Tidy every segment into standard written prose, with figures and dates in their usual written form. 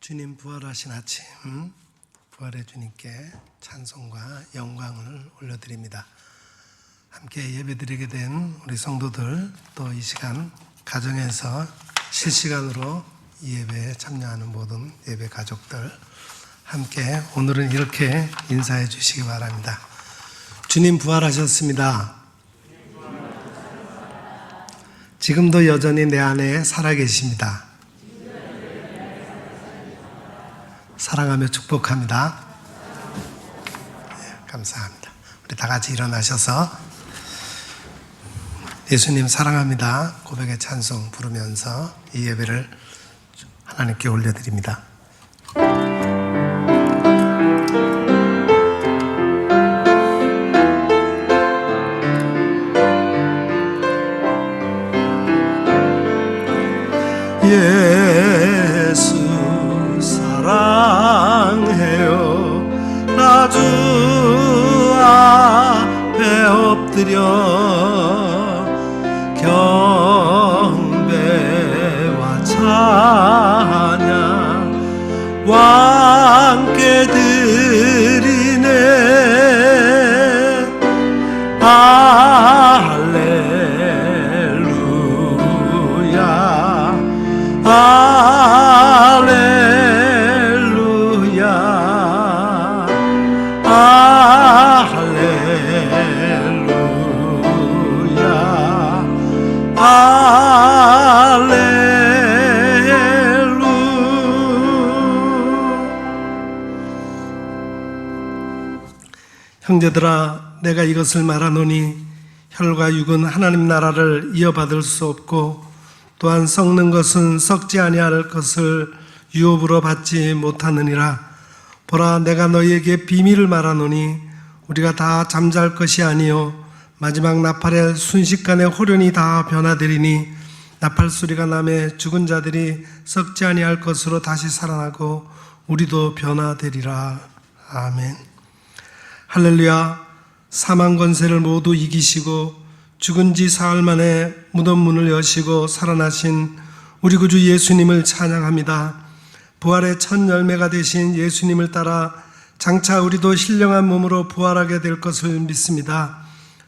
주님 부활하신 아침, 부활의 주님께 찬송과 영광을 올려드립니다. 함께 예배드리게 된 우리 성도들, 또 이 시간 가정에서 실시간으로 이 예배에 참여하는 모든 예배 가족들, 함께 오늘은 이렇게 인사해 주시기 바랍니다. 주님 부활하셨습니다. 지금도 여전히 내 안에 살아계십니다. 사랑하며 축복합니다. 감사합니다. 우리 다 같이 일어나셔서 예수님 사랑합니다 고백의 찬송 부르면서 이 예배를 하나님께 올려드립니다. 예수 사랑해요. 나 주 앞에 엎드려 경배와 찬양 왕께 드리네. 할렐루야 할렐루야 할렐루야 할렐루야. 형제들아, 내가 이것을 말하노니 혈과 육은 하나님 나라를 이어받을 수 없고 또한 썩는 것은 썩지 아니할 것을 유업으로 받지 못하느니라. 보라, 내가 너희에게 비밀을 말하노니 우리가 다 잠잘 것이 아니요 마지막 나팔의 순식간에 호련히 다 변화되리니 나팔 소리가 나매 죽은 자들이 썩지 아니할 것으로 다시 살아나고 우리도 변화되리라. 아멘. 할렐루야. 사망 권세를 모두 이기시고 죽은 지 사흘 만에 무덤 문을 여시고 살아나신 우리 구주 예수님을 찬양합니다. 부활의 첫 열매가 되신 예수님을 따라 장차 우리도 신령한 몸으로 부활하게 될 것을 믿습니다.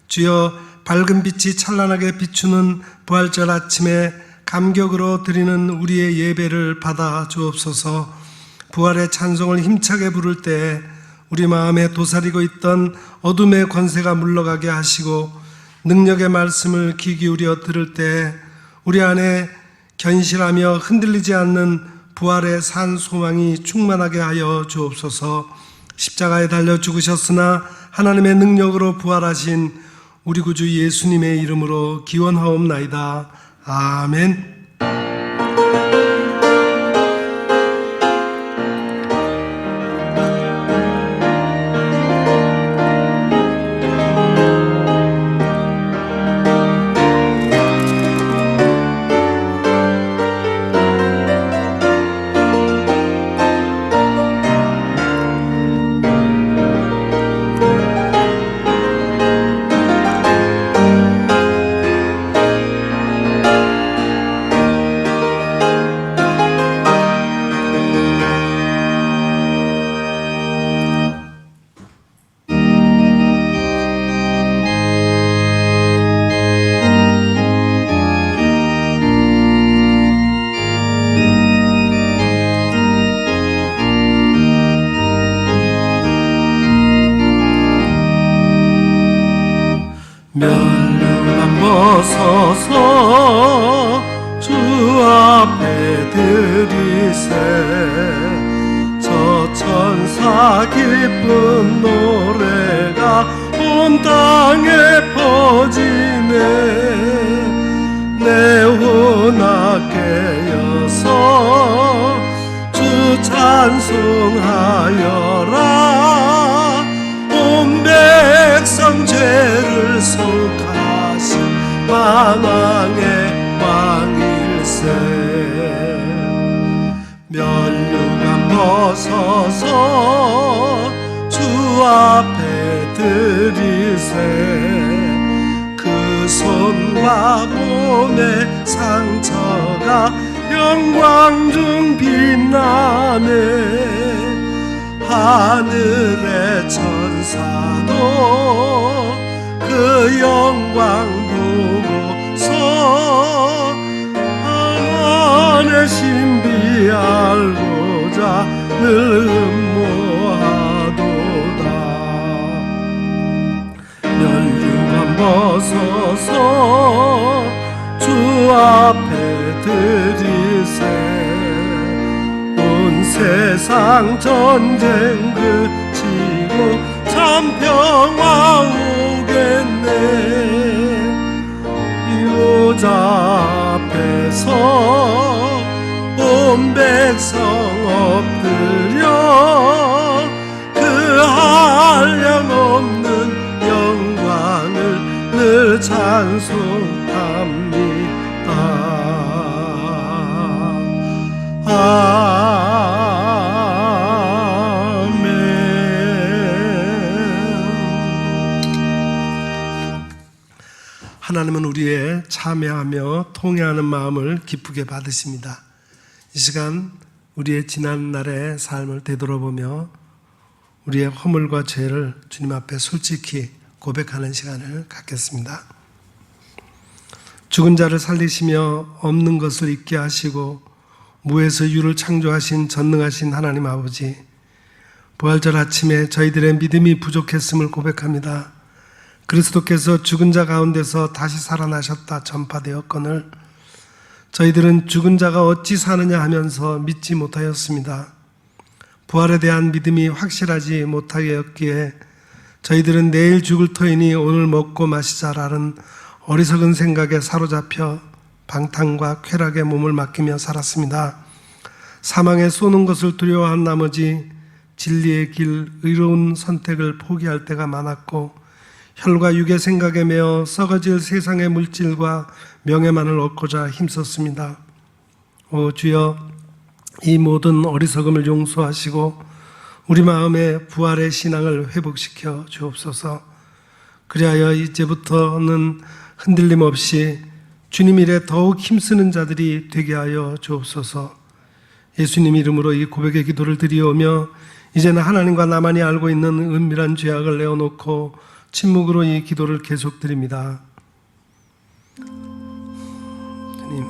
주여, 밝은 빛이 찬란하게 비추는 부활절 아침에 감격으로 드리는 우리의 예배를 받아 주옵소서. 부활의 찬송을 힘차게 부를 때 우리 마음에 도사리고 있던 어둠의 권세가 물러가게 하시고 능력의 말씀을 귀 기울여 들을 때 우리 안에 견실하며 흔들리지 않는 부활의 산 소망이 충만하게 하여 주옵소서. 십자가에 달려 죽으셨으나 하나님의 능력으로 부활하신 우리 구주 예수님의 이름으로 기원하옵나이다. 아멘. 멸류관 벗어서 주 앞에 드리세. 저 천사 기쁜 노래가 온 땅에 퍼지네. 내 혼악 깨어서 주 찬송하여라. 온 백성 죄를 속하신 만왕의 왕일세. 멸류관 벗어서 주 앞에 드리세. 그 손과 몸의 상처가 영광 중 빛나네. 하늘의 천사도 그 영광 보고서 하나님의 신비 알고자 늘 음모하도다. 면류관 벗어서 주 앞에 드리세. 온 세상 전쟁 그치고 참 평화 오겠네. 유자 앞에서 온 백성 엎드려 그 한량없는 영광을 늘 찬송합니다. 하나님은 우리의 참여하며 통회하는 마음을 기쁘게 받으십니다. 이 시간 우리의 지난 날의 삶을 되돌아보며 우리의 허물과 죄를 주님 앞에 솔직히 고백하는 시간을 갖겠습니다. 죽은 자를 살리시며 없는 것을 있게 하시고 무에서 유를 창조하신 전능하신 하나님 아버지, 부활절 아침에 저희들의 믿음이 부족했음을 고백합니다. 그리스도께서 죽은 자 가운데서 다시 살아나셨다 전파되었거늘 저희들은 죽은 자가 어찌 사느냐 하면서 믿지 못하였습니다. 부활에 대한 믿음이 확실하지 못하였기에 저희들은 내일 죽을 터이니 오늘 먹고 마시자라는 어리석은 생각에 사로잡혀 방탕과 쾌락에 몸을 맡기며 살았습니다. 사망에 쏘는 것을 두려워한 나머지 진리의 길, 의로운 선택을 포기할 때가 많았고 혈과 육의 생각에 매어 썩어질 세상의 물질과 명예만을 얻고자 힘썼습니다. 오 주여, 이 모든 어리석음을 용서하시고 우리 마음의 부활의 신앙을 회복시켜 주옵소서. 그리하여 이제부터는 흔들림 없이 주님 일에 더욱 힘쓰는 자들이 되게 하여 주옵소서. 예수님 이름으로 이 고백의 기도를 드리오며 이제는 하나님과 나만이 알고 있는 은밀한 죄악을 내어놓고 침묵으로 이 기도를 계속 드립니다. 주님,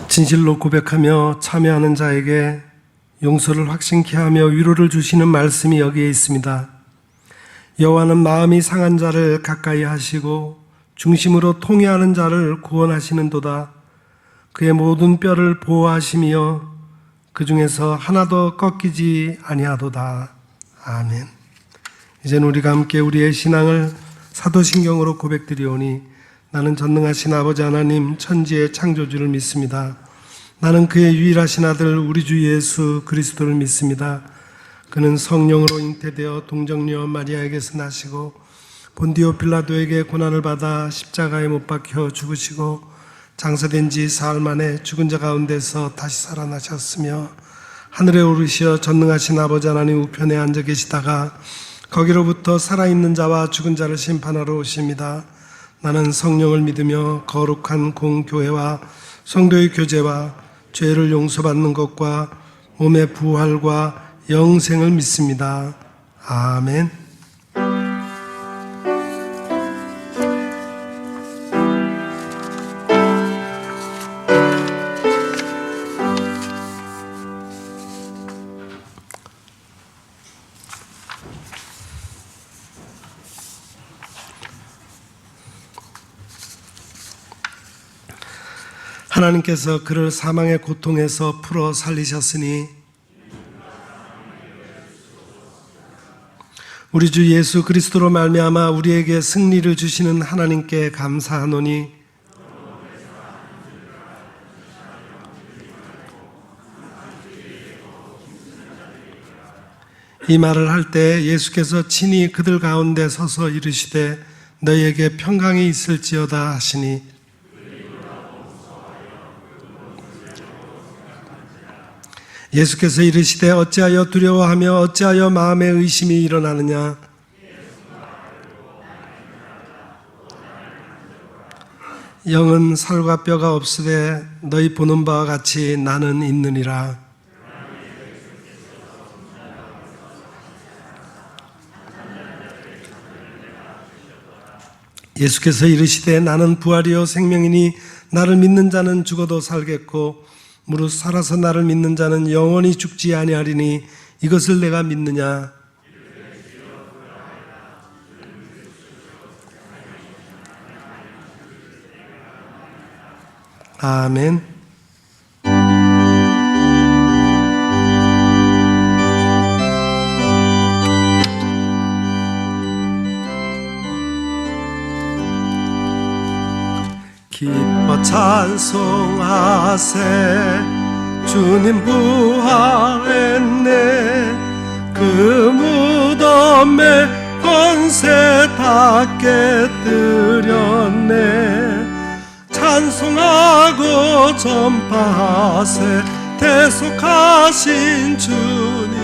진실로 고백하며 참여하는 자에게 용서를 확신케 하며 위로를 주시는 말씀이 여기에 있습니다. 여호와는 마음이 상한 자를 가까이 하시고 중심으로 통회하는 자를 구원하시는도다. 그의 모든 뼈를 보호하시며 그 중에서 하나도 꺾이지 아니하도다. 아멘. 이제는 우리가 함께 우리의 신앙을 사도신경으로 고백드리오니 나는 전능하신 아버지 하나님 천지의 창조주를 믿습니다. 나는 그의 유일하신 아들 우리 주 예수 그리스도를 믿습니다. 그는 성령으로 잉태되어 동정녀 마리아에게서 나시고 본디오 빌라도에게 고난을 받아 십자가에 못 박혀 죽으시고 장사된 지 사흘 만에 죽은 자 가운데서 다시 살아나셨으며 하늘에 오르시어 전능하신 아버지 하나님 우편에 앉아 계시다가 거기로부터 살아있는 자와 죽은 자를 심판하러 오십니다. 나는 성령을 믿으며 거룩한 공교회와 성도의 교제와 죄를 용서받는 것과 몸의 부활과 영생을 믿습니다. 아멘. 하나님께서 그를 사망의 고통에서 풀어 살리셨으니 우리 주 예수 그리스도로 말미암아 우리에게 승리를 주시는 하나님께 감사하노니 이 말을 할 때 예수께서 친히 그들 가운데 서서 이르시되 너희에게 평강이 있을지어다 하시니 예수께서 이르시되 어찌하여 두려워하며 어찌하여 마음에 의심이 일어나느냐 영은 살과 뼈가 없으되 너희 보는 바와 같이 나는 있느니라. 예수께서 이르시되 나는 부활이요 생명이니 나를 믿는 자는 죽어도 살겠고 무릇 살아서 나를 믿는 자는 영원히 죽지 아니하리니 이것을 내가 믿느냐. 아멘. 기뻐 찬송하세 주님 부활했네 그 무덤에 권세 다 깨뜨렸네 찬송하고 전파하세 대속하신 주님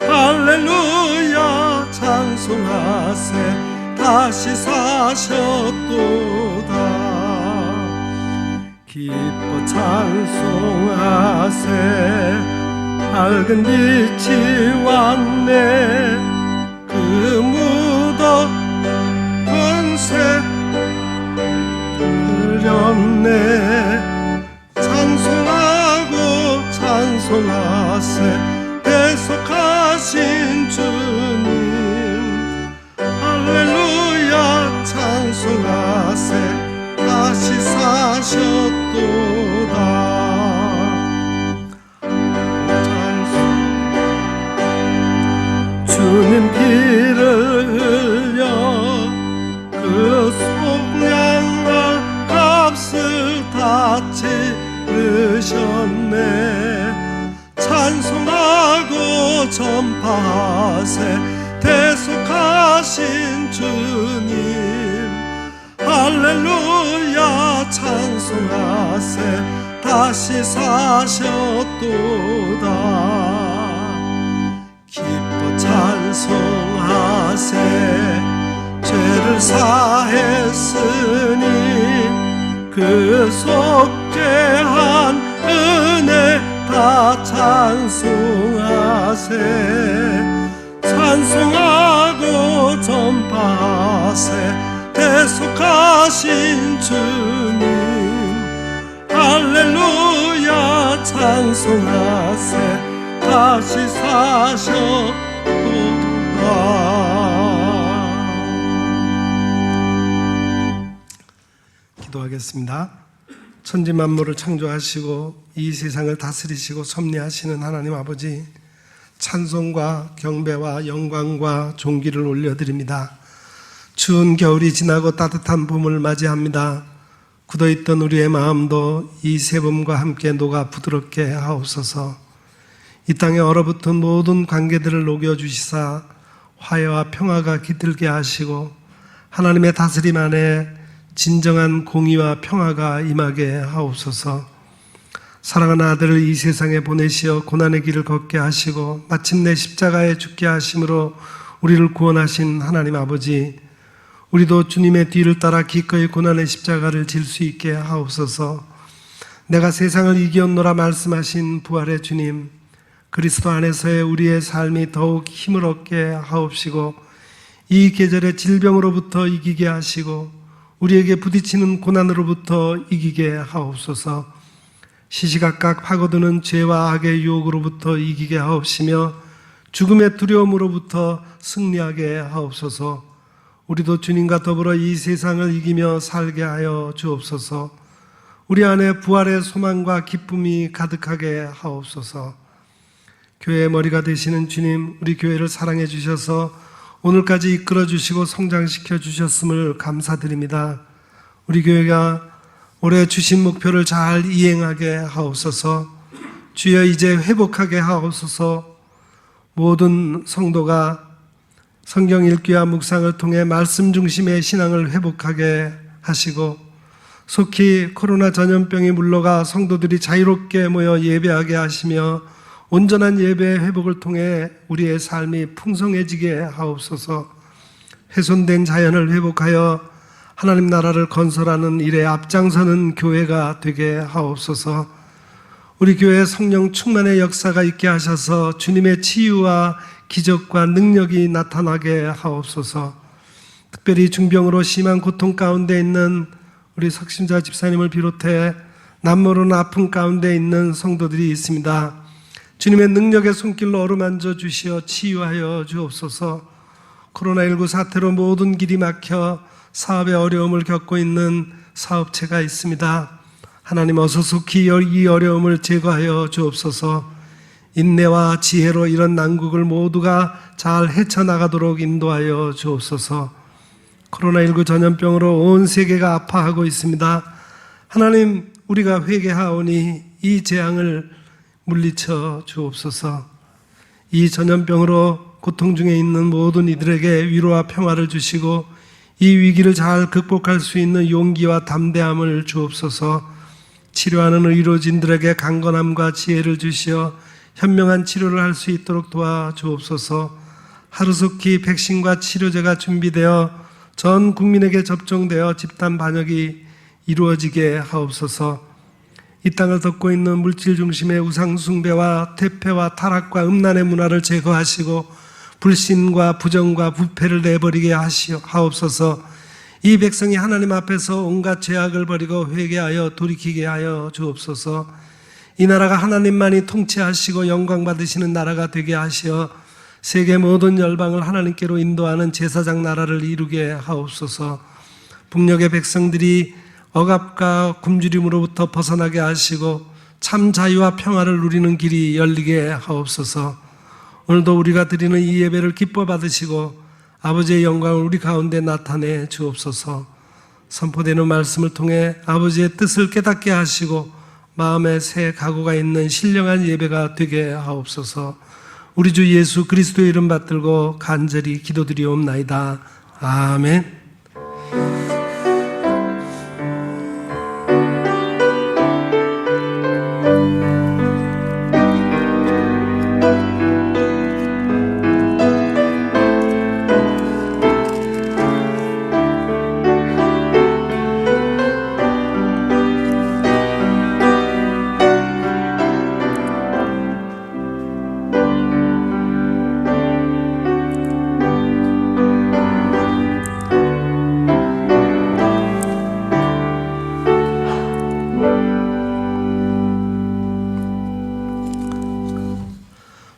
할렐루야 찬송하세 다시 사셨도다 기뻐 찬송하세 밝은 빛이 왔네 그 무덤 권세 흐렸네 찬송하고 찬송하세 대속하신 주님 할렐루야 찬송하세 다시 사셨도다 주님 피를 흘려 그 속량과 값을 다 치르셨네 찬송하고 전파하세 대속하신 주님 할렐루야 찬송하세 다시 사셨도다 기뻐 찬송하세 죄를 사했으니 그 속죄한 은혜 다 찬송하세 찬송하고 전파하세 대속하신 주님 할렐루야 찬송하세 다시 사셨도다. 기도하겠습니다. 천지 만물을 창조하시고 이 세상을 다스리시고 섭리하시는 하나님 아버지 찬송과 경배와 영광과 존귀를 올려드립니다. 추운 겨울이 지나고 따뜻한 봄을 맞이합니다. 굳어있던 우리의 마음도 이 새봄과 함께 녹아 부드럽게 하옵소서. 이 땅에 얼어붙은 모든 관계들을 녹여주시사 화해와 평화가 깃들게 하시고 하나님의 다스림 안에 진정한 공의와 평화가 임하게 하옵소서. 사랑하는 아들을 이 세상에 보내시어 고난의 길을 걷게 하시고 마침내 십자가에 죽게 하심으로 우리를 구원하신 하나님 아버지, 우리도 주님의 뒤를 따라 기꺼이 고난의 십자가를 질 수 있게 하옵소서. 내가 세상을 이기었노라 말씀하신 부활의 주님, 그리스도 안에서의 우리의 삶이 더욱 힘을 얻게 하옵시고 이 계절의 질병으로부터 이기게 하시고 우리에게 부딪히는 고난으로부터 이기게 하옵소서. 시시각각 파고드는 죄와 악의 유혹으로부터 이기게 하옵시며 죽음의 두려움으로부터 승리하게 하옵소서. 우리도 주님과 더불어 이 세상을 이기며 살게 하여 주옵소서. 우리 안에 부활의 소망과 기쁨이 가득하게 하옵소서. 교회의 머리가 되시는 주님, 우리 교회를 사랑해 주셔서 오늘까지 이끌어 주시고 성장시켜 주셨음을 감사드립니다. 우리 교회가 올해 주신 목표를 잘 이행하게 하옵소서. 주여 이제 회복하게 하옵소서. 모든 성도가 성경 읽기와 묵상을 통해 말씀 중심의 신앙을 회복하게 하시고 속히 코로나 전염병이 물러가 성도들이 자유롭게 모여 예배하게 하시며 온전한 예배의 회복을 통해 우리의 삶이 풍성해지게 하옵소서. 훼손된 자연을 회복하여 하나님 나라를 건설하는 일에 앞장서는 교회가 되게 하옵소서. 우리 교회에 성령 충만의 역사가 있게 하셔서 주님의 치유와 기적과 능력이 나타나게 하옵소서. 특별히 중병으로 심한 고통 가운데 있는 우리 석심자 집사님을 비롯해 남모르는 아픔 가운데 있는 성도들이 있습니다. 주님의 능력의 손길로 어루만져 주시어 치유하여 주옵소서. 코로나19 사태로 모든 길이 막혀 사업에 어려움을 겪고 있는 사업체가 있습니다. 하나님 어서 속히 이 어려움을 제거하여 주옵소서. 인내와 지혜로 이런 난국을 모두가 잘 헤쳐나가도록 인도하여 주옵소서. 코로나19 전염병으로 온 세계가 아파하고 있습니다. 하나님, 우리가 회개하오니 이 재앙을 물리쳐 주옵소서. 이 전염병으로 고통 중에 있는 모든 이들에게 위로와 평화를 주시고 이 위기를 잘 극복할 수 있는 용기와 담대함을 주옵소서. 치료하는 의료진들에게 강건함과 지혜를 주시어 현명한 치료를 할 수 있도록 도와주옵소서. 하루속히 백신과 치료제가 준비되어 전 국민에게 접종되어 집단 반역이 이루어지게 하옵소서. 이 땅을 덮고 있는 물질 중심의 우상 숭배와 퇴폐와 타락과 음란의 문화를 제거하시고 불신과 부정과 부패를 내버리게 하옵소서. 이 백성이 하나님 앞에서 온갖 죄악을 버리고 회개하여 돌이키게 하여 주옵소서. 이 나라가 하나님만이 통치하시고 영광 받으시는 나라가 되게 하시어 세계 모든 열방을 하나님께로 인도하는 제사장 나라를 이루게 하옵소서. 북녘의 백성들이 억압과 굶주림으로부터 벗어나게 하시고 참 자유와 평화를 누리는 길이 열리게 하옵소서. 오늘도 우리가 드리는 이 예배를 기뻐 받으시고 아버지의 영광을 우리 가운데 나타내 주옵소서. 선포되는 말씀을 통해 아버지의 뜻을 깨닫게 하시고 마음에 새 각오가 있는 신령한 예배가 되게 하옵소서. 우리 주 예수 그리스도의 이름 받들고 간절히 기도드리옵나이다. 아멘.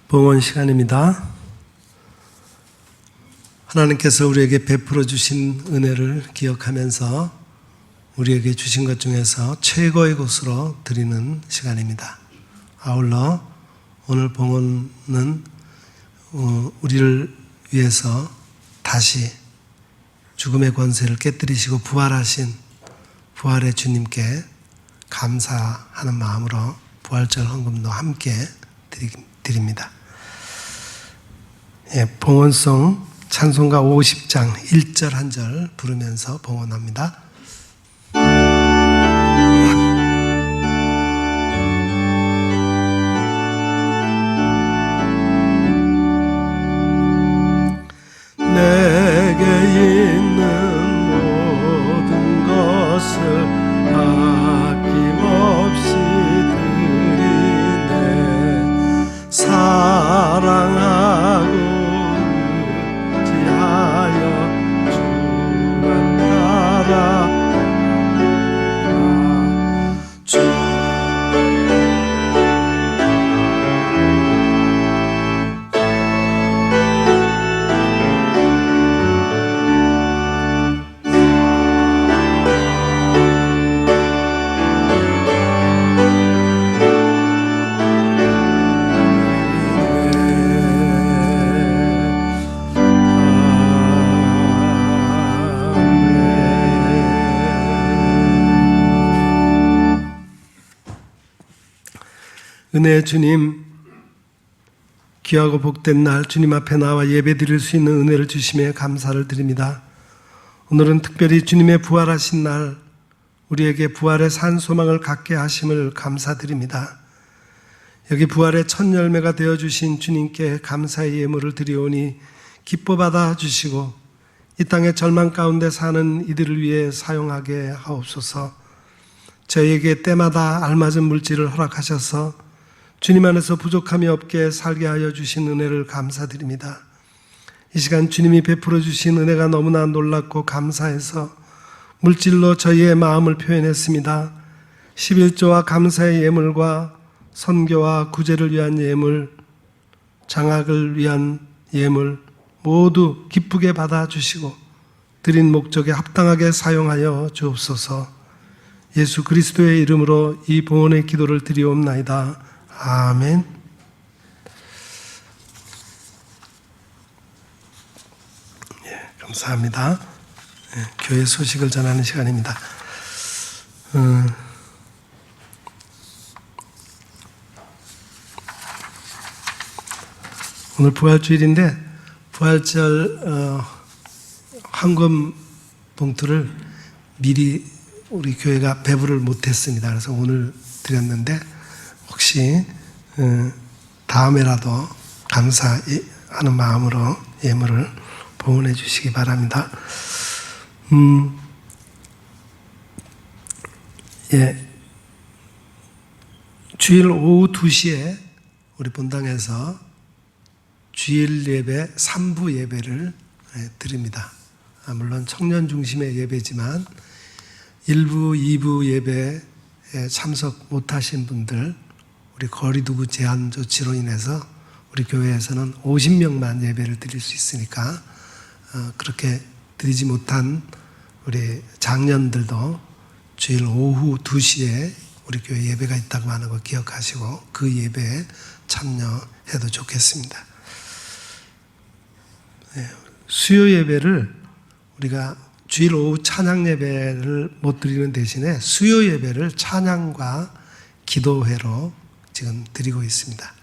봉헌 시간입니다. 하나님께서 우리에게 베풀어 주신 은혜를 기억하면서 우리에게 주신 것 중에서 최고의 것으로 드리는 시간입니다. 아울러 오늘 봉헌은 우리를 위해서 다시 죽음의 권세를 깨뜨리시고 부활하신 부활의 주님께 감사하는 마음으로 부활절 헌금도 함께 드립니다. 봉헌송 찬송가 50장 1절 1절 부르면서 봉헌합니다. 내게 있는 모든 것을 아낌없이 드리네. 사랑하고 의지하여 주만 따라 은혜의 주님, 귀하고 복된 날 주님 앞에 나와 예배 드릴 수 있는 은혜를 주심에 감사를 드립니다. 오늘은 특별히 주님의 부활하신 날 우리에게 부활의 산 소망을 갖게 하심을 감사드립니다. 여기 부활의 첫 열매가 되어주신 주님께 감사의 예물을 드리오니 기뻐 받아주시고 이 땅의 절망 가운데 사는 이들을 위해 사용하게 하옵소서. 저희에게 때마다 알맞은 물질을 허락하셔서 주님 안에서 부족함이 없게 살게 하여 주신 은혜를 감사드립니다. 이 시간 주님이 베풀어 주신 은혜가 너무나 놀랍고 감사해서 물질로 저희의 마음을 표현했습니다. 11조와 감사의 예물과 선교와 구제를 위한 예물, 장학을 위한 예물 모두 기쁘게 받아주시고 드린 목적에 합당하게 사용하여 주옵소서. 예수 그리스도의 이름으로 이 봉헌의 기도를 드리옵나이다. 아멘. 감사합니다. 교회 소식을 전하는 시간입니다. 오늘 부활주일인데 부활절 헌금 봉투를 미리 우리 교회가 배부를 못했습니다. 그래서 오늘 드렸는데 혹시 다음에라도 감사하는 마음으로 예물을 봉헌해 주시기 바랍니다. 주일 오후 2시에 우리 본당에서 주일 예배 3부 예배를 드립니다. 물론 청년 중심의 예배지만 1부, 2부 예배에 참석 못하신 분들, 우리 거리두기 제한 조치로 인해서 우리 교회에서는 50명만 예배를 드릴 수 있으니까 그렇게 드리지 못한 우리 장년들도 주일 오후 2시에 우리 교회 예배가 있다고 하는 거 기억하시고 그 예배에 참여해도 좋겠습니다. 수요 예배를 우리가 주일 오후 찬양 예배를 못 드리는 대신에 수요 예배를 찬양과 기도회로 지금 드리고 있습니다.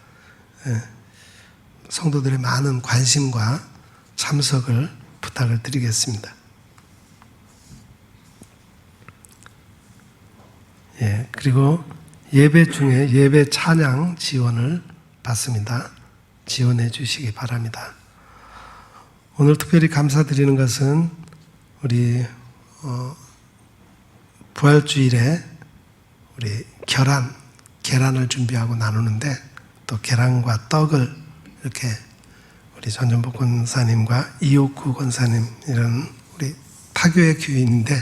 성도들의 많은 관심과 참석을 부탁을 드리겠습니다. 그리고 예배 중에 예배 찬양 지원을 받습니다. 지원해 주시기 바랍니다. 오늘 특별히 감사드리는 것은 우리 부활주일에 우리 계란을 준비하고 나누는데 또 계란과 떡을 이렇게 우리 전전복 권사님과 이옥구 권사님 이런 우리 타교의 교인인데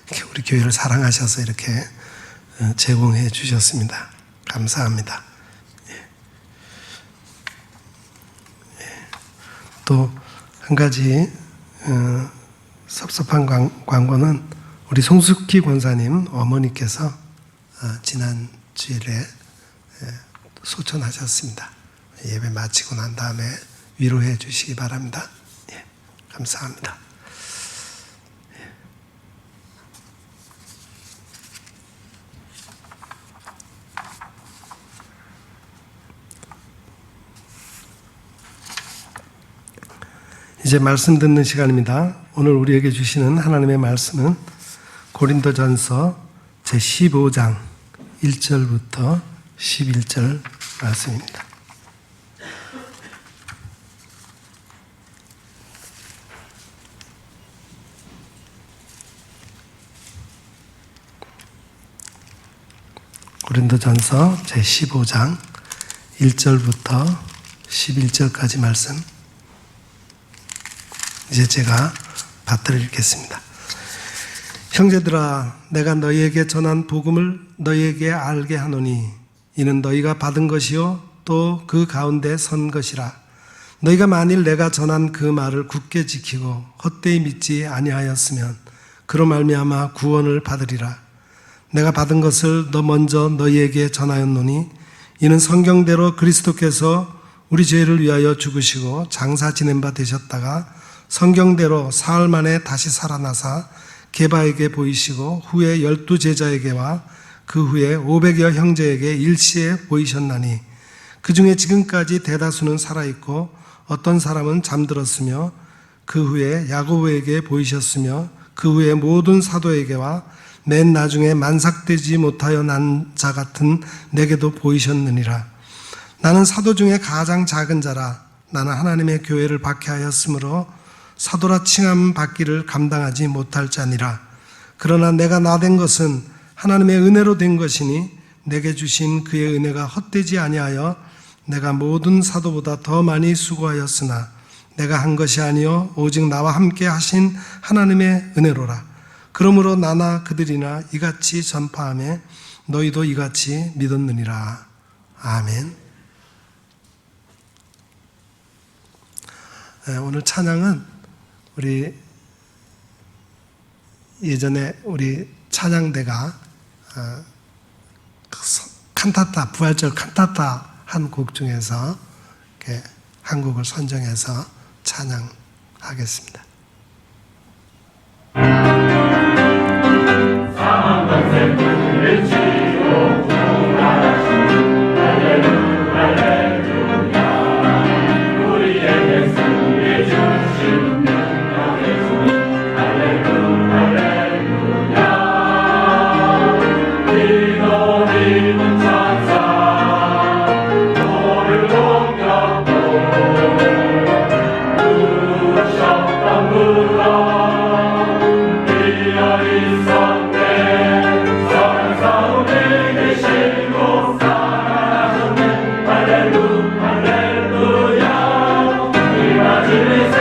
이렇게 우리 교회를 사랑하셔서 이렇게 제공해 주셨습니다. 감사합니다. 또 한 가지 섭섭한 광고는 우리 송숙희 권사님 어머니께서 지난 주일에 소천하셨습니다. 예배 마치고 난 다음에 위로해 주시기 바랍니다. 감사합니다. 이제 말씀 듣는 시간입니다. 오늘 우리에게 주시는 하나님의 말씀은 고린도전서 제15장 1절부터 11절 말씀입니다. 고린도전서 제15장 1절부터 11절까지 말씀 이제 제가 받들어 읽겠습니다. 형제들아, 내가 너희에게 전한 복음을 너희에게 알게 하노니 이는 너희가 받은 것이요 또 그 가운데 선 것이라. 너희가 만일 내가 전한 그 말을 굳게 지키고 헛되이 믿지 아니하였으면 그로 말미암아 구원을 받으리라. 내가 받은 것을 더 먼저 너희에게 전하였노니 이는 성경대로 그리스도께서 우리 죄를 위하여 죽으시고 장사 지낸 바 되셨다가 성경대로 사흘 만에 다시 살아나사 게바에게 보이시고 후에 12 제자에게와 그 후에 500여 형제에게 일시에 보이셨나니 그 중에 지금까지 대다수는 살아있고 어떤 사람은 잠들었으며 그 후에 야고보에게 보이셨으며 그 후에 모든 사도에게와 맨 나중에 만삭되지 못하여 난 자 같은 내게도 보이셨느니라. 나는 사도 중에 가장 작은 자라. 나는 하나님의 교회를 박해하였으므로 사도라 칭함 받기를 감당하지 못할 자니라. 그러나 내가 나된 것은 하나님의 은혜로 된 것이니 내게 주신 그의 은혜가 헛되지 아니하여 내가 모든 사도보다 더 많이 수고하였으나 내가 한 것이 아니요 오직 나와 함께 하신 하나님의 은혜로라. 그러므로 나나 그들이나 이같이 전파하며 너희도 이같이 믿었느니라. 아멘. 오늘 찬양은 우리 예전에 우리 찬양대가 칸타타, 부활절 칸타타 한 곡 중에서 이렇게 한 곡을 선정해서 찬양하겠습니다. 할렐루야 주의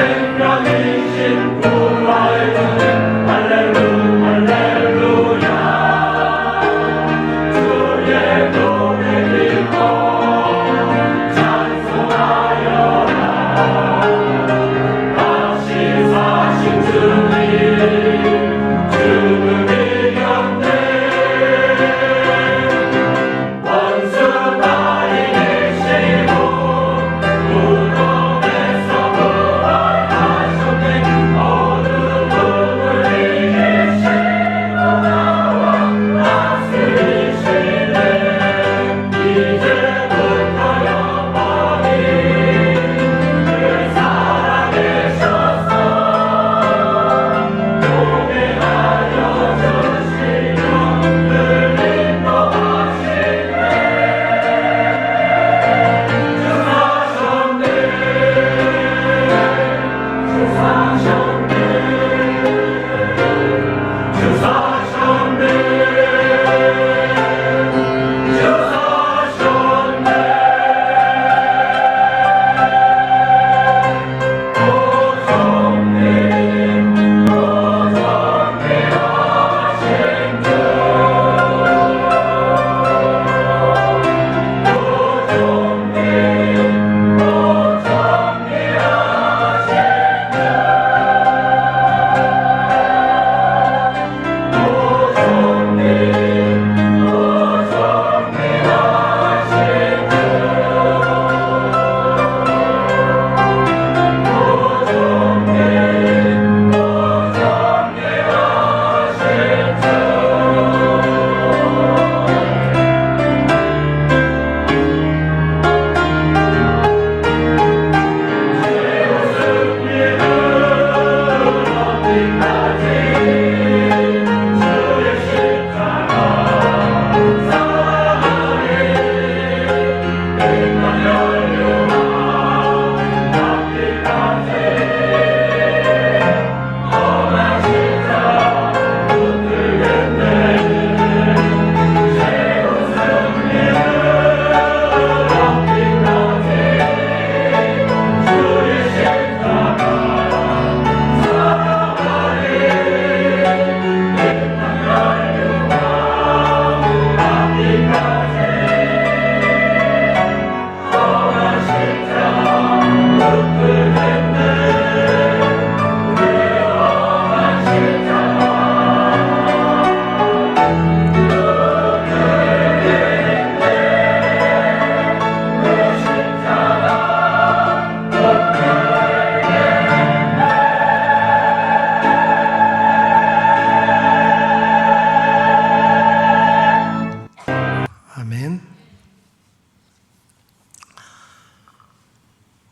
아멘.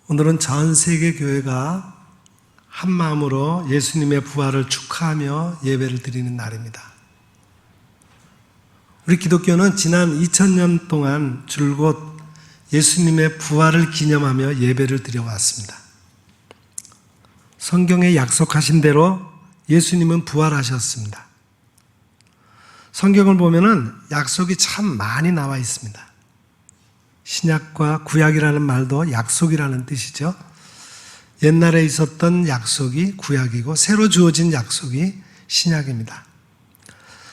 오늘은 전 세계 교회가 한 마음으로 예수님의 부활을 축하하며 예배를 드리는 날입니다. 우리 기독교는 지난 2000년 동안 줄곧 예수님의 부활을 기념하며 예배를 드려왔습니다. 성경에 약속하신 대로 예수님은 부활하셨습니다. 성경을 보면은 약속이 참 많이 나와 있습니다. 신약과 구약이라는 말도 약속이라는 뜻이죠. 옛날에 있었던 약속이 구약이고 새로 주어진 약속이 신약입니다.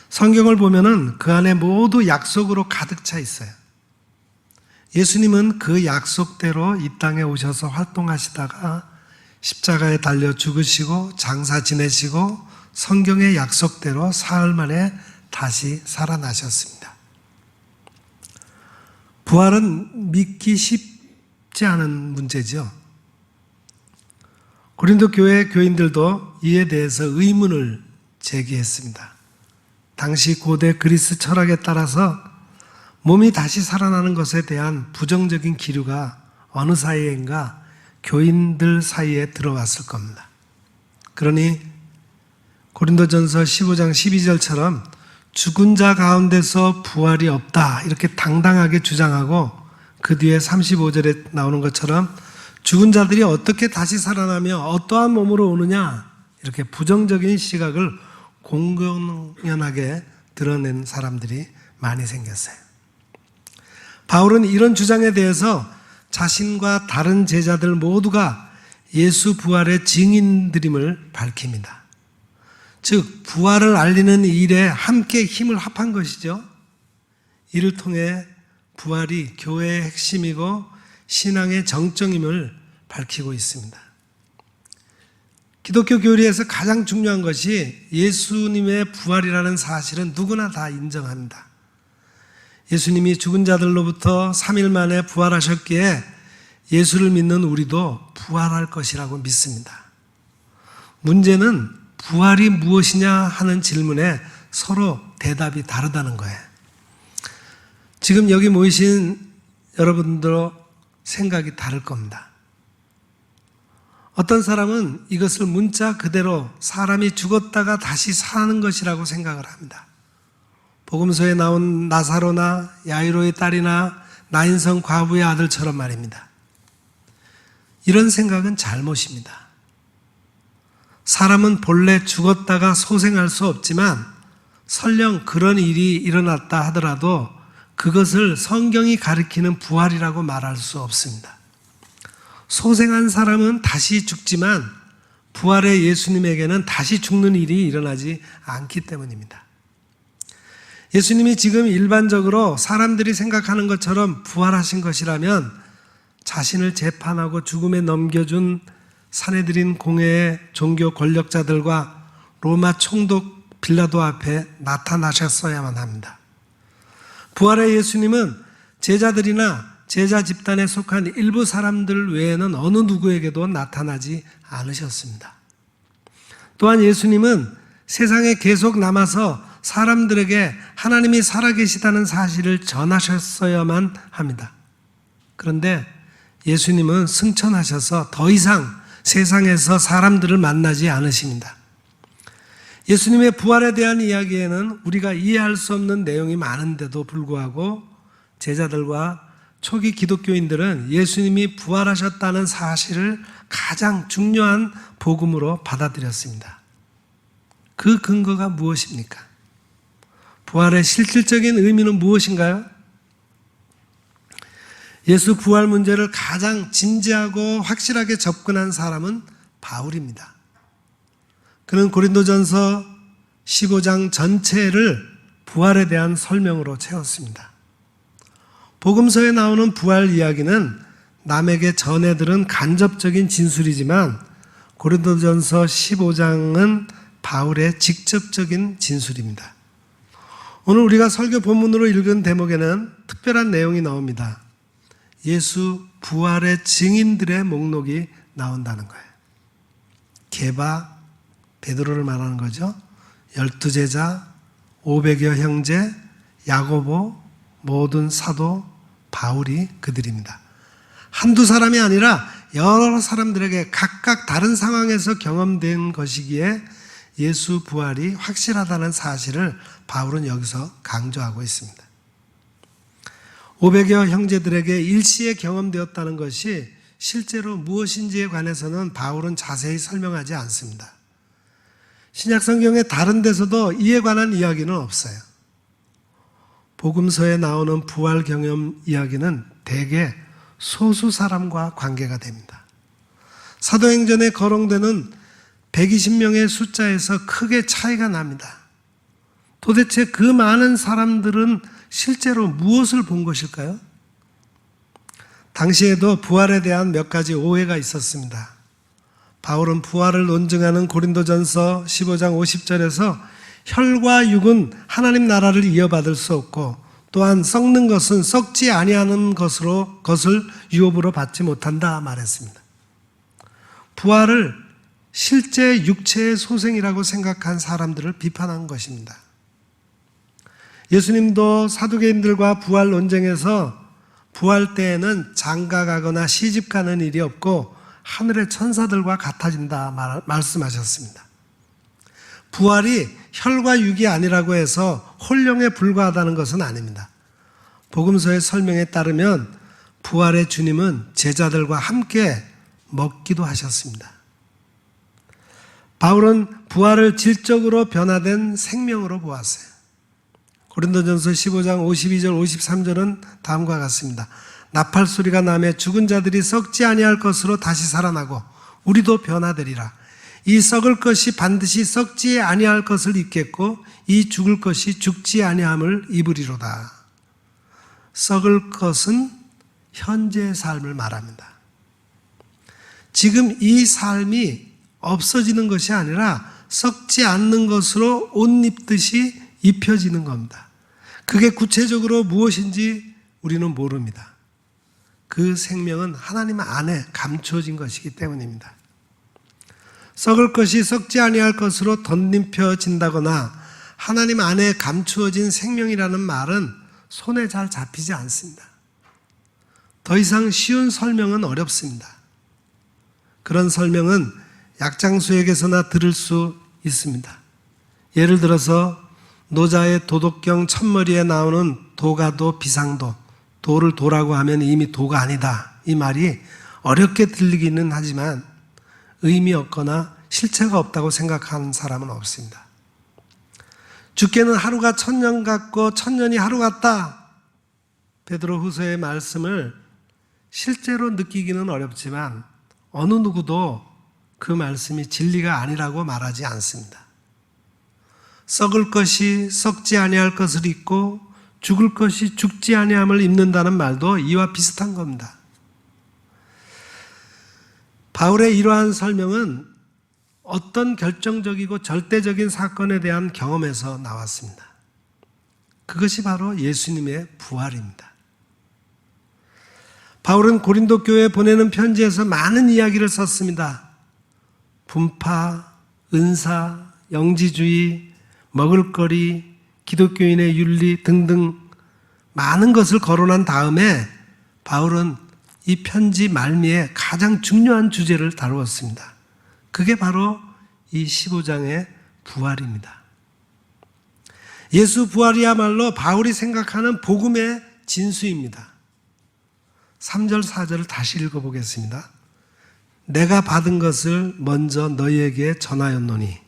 성경을 보면은 그 안에 모두 약속으로 가득 차 있어요. 예수님은 그 약속대로 이 땅에 오셔서 활동하시다가 십자가에 달려 죽으시고 장사 지내시고 성경의 약속대로 사흘 만에 다시 살아나셨습니다. 부활은 믿기 쉽지 않은 문제죠. 고린도 교회 교인들도 이에 대해서 의문을 제기했습니다. 당시 고대 그리스 철학에 따라서 몸이 다시 살아나는 것에 대한 부정적인 기류가 어느 사이인가 교인들 사이에 들어왔을 겁니다. 그러니 고린도전서 15장 12절처럼 죽은 자 가운데서 부활이 없다 이렇게 당당하게 주장하고 그 뒤에 35절에 나오는 것처럼 죽은 자들이 어떻게 다시 살아나며 어떠한 몸으로 오느냐 이렇게 부정적인 시각을 공공연하게 드러낸 사람들이 많이 생겼어요. 바울은 이런 주장에 대해서 자신과 다른 제자들 모두가 예수 부활의 증인들임을 밝힙니다. 즉 부활을 알리는 일에 함께 힘을 합한 것이죠. 이를 통해 부활이 교회의 핵심이고 신앙의 정점임을 밝히고 있습니다. 기독교 교리에서 가장 중요한 것이 예수님의 부활이라는 사실은 누구나 다 인정합니다. 예수님이 죽은 자들로부터 3일 만에 부활하셨기에 예수를 믿는 우리도 부활할 것이라고 믿습니다. 문제는 부활이 무엇이냐 하는 질문에 서로 대답이 다르다는 거예요. 지금 여기 모이신 여러분들도 생각이 다를 겁니다. 어떤 사람은 이것을 문자 그대로 사람이 죽었다가 다시 사는 것이라고 생각을 합니다. 복음서에 나온 나사로나 야이로의 딸이나 나인성 과부의 아들처럼 말입니다. 이런 생각은 잘못입니다. 사람은 본래 죽었다가 소생할 수 없지만 설령 그런 일이 일어났다 하더라도 그것을 성경이 가리키는 부활이라고 말할 수 없습니다. 소생한 사람은 다시 죽지만 부활의 예수님에게는 다시 죽는 일이 일어나지 않기 때문입니다. 예수님이 지금 일반적으로 사람들이 생각하는 것처럼 부활하신 것이라면 자신을 재판하고 죽음에 넘겨준 사내들인 공회의 종교 권력자들과 로마 총독 빌라도 앞에 나타나셨어야만 합니다. 부활의 예수님은 제자들이나 제자 집단에 속한 일부 사람들 외에는 어느 누구에게도 나타나지 않으셨습니다. 또한 예수님은 세상에 계속 남아서 사람들에게 하나님이 살아계시다는 사실을 전하셨어야만 합니다. 그런데 예수님은 승천하셔서 더 이상 세상에서 사람들을 만나지 않으십니다. 예수님의 부활에 대한 이야기에는 우리가 이해할 수 없는 내용이 많은데도 불구하고 제자들과 초기 기독교인들은 예수님이 부활하셨다는 사실을 가장 중요한 복음으로 받아들였습니다. 그 근거가 무엇입니까? 부활의 실질적인 의미는 무엇인가요? 예수 부활 문제를 가장 진지하고 확실하게 접근한 사람은 바울입니다. 그는 고린도전서 15장 전체를 부활에 대한 설명으로 채웠습니다. 복음서에 나오는 부활 이야기는 남에게 전해들은 간접적인 진술이지만 고린도전서 15장은 바울의 직접적인 진술입니다. 오늘 우리가 설교 본문으로 읽은 대목에는 특별한 내용이 나옵니다. 예수 부활의 증인들의 목록이 나온다는 거예요. 게바, 베드로를 말하는 거죠. 12제자, 500여 형제, 야고보, 모든 사도 바울이 그들입니다. 한두 사람이 아니라 여러 사람들에게 각각 다른 상황에서 경험된 것이기에 예수 부활이 확실하다는 사실을 바울은 여기서 강조하고 있습니다. 500여 형제들에게 일시에 경험되었다는 것이 실제로 무엇인지에 관해서는 바울은 자세히 설명하지 않습니다. 신약 성경의 다른 데서도 이에 관한 이야기는 없어요. 복음서에 나오는 부활 경험 이야기는 대개 소수 사람과 관계가 됩니다. 사도행전에 거론되는 120명의 숫자에서 크게 차이가 납니다. 도대체 그 많은 사람들은 실제로 무엇을 본 것일까요? 당시에도 부활에 대한 몇 가지 오해가 있었습니다. 바울은 부활을 논증하는 고린도전서 15장 50절에서 혈과 육은 하나님 나라를 이어받을 수 없고 또한 썩는 것은 썩지 아니하는 것을 유업으로 받지 못한다 말했습니다. 부활을 실제 육체의 소생이라고 생각한 사람들을 비판한 것입니다. 예수님도 사두개인들과 부활 논쟁에서 부활 때에는 장가가거나 시집가는 일이 없고 하늘의 천사들과 같아진다 말씀하셨습니다. 부활이 혈과 육이 아니라고 해서 혼령에 불과하다는 것은 아닙니다. 복음서의 설명에 따르면 부활의 주님은 제자들과 함께 먹기도 하셨습니다. 바울은 부활을 질적으로 변화된 생명으로 보았어요. 고린도전서 15장 52절 53절은 다음과 같습니다. 나팔 소리가 나며 죽은 자들이 썩지 아니할 것으로 다시 살아나고 우리도 변화되리라. 이 썩을 것이 반드시 썩지 아니할 것을 입겠고 이 죽을 것이 죽지 아니함을 입으리로다. 썩을 것은 현재의 삶을 말합니다. 지금 이 삶이 없어지는 것이 아니라 썩지 않는 것으로 옷 입듯이 입혀지는 겁니다. 그게 구체적으로 무엇인지 우리는 모릅니다. 그 생명은 하나님 안에 감추어진 것이기 때문입니다. 썩을 것이 썩지 아니할 것으로 덧입혀진다거나 하나님 안에 감추어진 생명이라는 말은 손에 잘 잡히지 않습니다. 더 이상 쉬운 설명은 어렵습니다. 그런 설명은 약장수에게서나 들을 수 있습니다. 예를 들어서 노자의 도덕경 첫머리에 나오는 도가도 비상도, 도를 도라고 하면 이미 도가 아니다. 이 말이 어렵게 들리기는 하지만 의미 없거나 실체가 없다고 생각하는 사람은 없습니다. 주께는 하루가 천년 같고 천년이 하루 같다. 베드로후서의 말씀을 실제로 느끼기는 어렵지만 어느 누구도 그 말씀이 진리가 아니라고 말하지 않습니다. 썩을 것이 썩지 아니할 것을 입고 죽을 것이 죽지 아니함을 입는다는 말도 이와 비슷한 겁니다. 바울의 이러한 설명은 어떤 결정적이고 절대적인 사건에 대한 경험에서 나왔습니다. 그것이 바로 예수님의 부활입니다. 바울은 고린도 교회에 보내는 편지에서 많은 이야기를 썼습니다. 분파, 은사, 영지주의, 먹을거리, 기독교인의 윤리 등등 많은 것을 거론한 다음에 바울은 이 편지 말미에 가장 중요한 주제를 다루었습니다. 그게 바로 이 15장의 부활입니다. 예수 부활이야말로 바울이 생각하는 복음의 진수입니다. 3절 4절을 다시 읽어보겠습니다. 내가 받은 것을 먼저 너희에게 전하였노니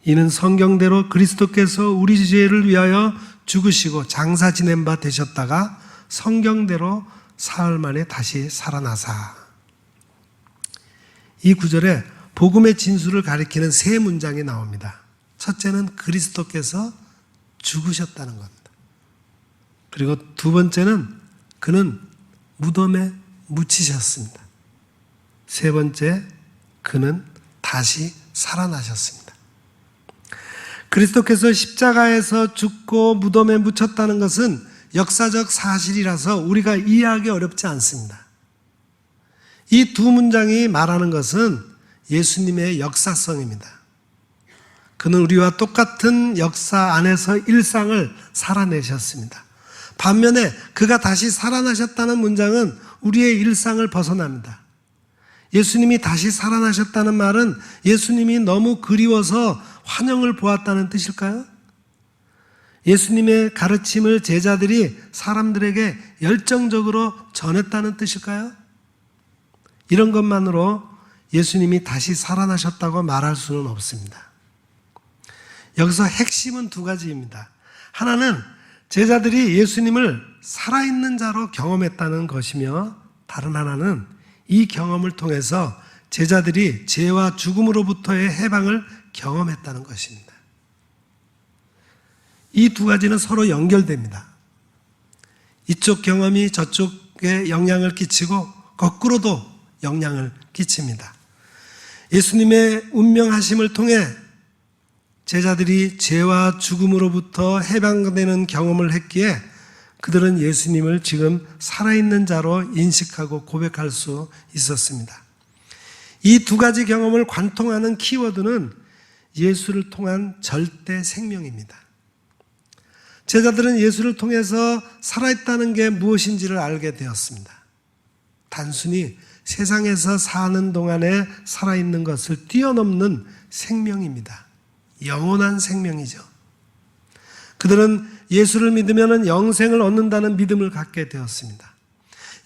이는 성경대로 그리스도께서 우리 죄를 위하여 죽으시고 장사 지낸 바 되셨다가 성경대로 사흘 만에 다시 살아나사. 이 구절에 복음의 진수를 가리키는 세 문장이 나옵니다. 첫째는 그리스도께서 죽으셨다는 겁니다. 그리고 두 번째는 그는 무덤에 묻히셨습니다. 세 번째, 그는 다시 살아나셨습니다. 그리스도께서 십자가에서 죽고 무덤에 묻혔다는 것은 역사적 사실이라서 우리가 이해하기 어렵지 않습니다. 이 두 문장이 말하는 것은 예수님의 역사성입니다. 그는 우리와 똑같은 역사 안에서 일상을 살아내셨습니다. 반면에 그가 다시 살아나셨다는 문장은 우리의 일상을 벗어납니다. 예수님이 다시 살아나셨다는 말은 예수님이 너무 그리워서 환영을 보았다는 뜻일까요? 예수님의 가르침을 제자들이 사람들에게 열정적으로 전했다는 뜻일까요? 이런 것만으로 예수님이 다시 살아나셨다고 말할 수는 없습니다. 여기서 핵심은 두 가지입니다. 하나는 제자들이 예수님을 살아있는 자로 경험했다는 것이며, 다른 하나는 이 경험을 통해서 제자들이 죄와 죽음으로부터의 해방을 경험했다는 것입니다. 이 두 가지는 서로 연결됩니다. 이쪽 경험이 저쪽에 영향을 끼치고 거꾸로도 영향을 끼칩니다. 예수님의 운명하심을 통해 제자들이 죄와 죽음으로부터 해방되는 경험을 했기에 그들은 예수님을 지금 살아있는 자로 인식하고 고백할 수 있었습니다. 이 두 가지 경험을 관통하는 키워드는 예수를 통한 절대 생명입니다. 제자들은 예수를 통해서 살아있다는 게 무엇인지를 알게 되었습니다. 단순히 세상에서 사는 동안에 살아있는 것을 뛰어넘는 생명입니다. 영원한 생명이죠. 그들은 예수를 믿으면 영생을 얻는다는 믿음을 갖게 되었습니다.